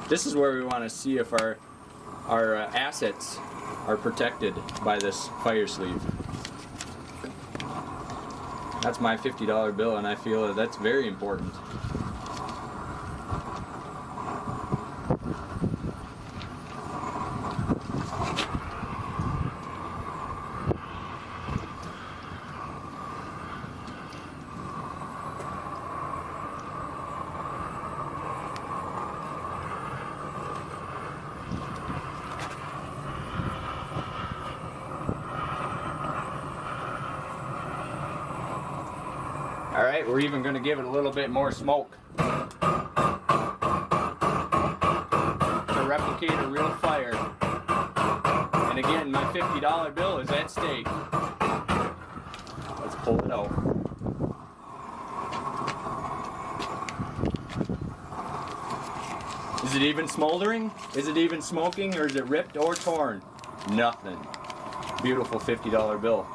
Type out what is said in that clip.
This is where we want to see if our assets are protected by this fire sleeve. That's my $50 bill, and I feel that that's very important. Alright, we're even going to give it a little bit more smoke to replicate a real fire. And again, my $50 bill is at stake. Let's pull it out. Is it even smoldering? Is it even smoking, or is it ripped or torn? Nothing. Beautiful $50 bill.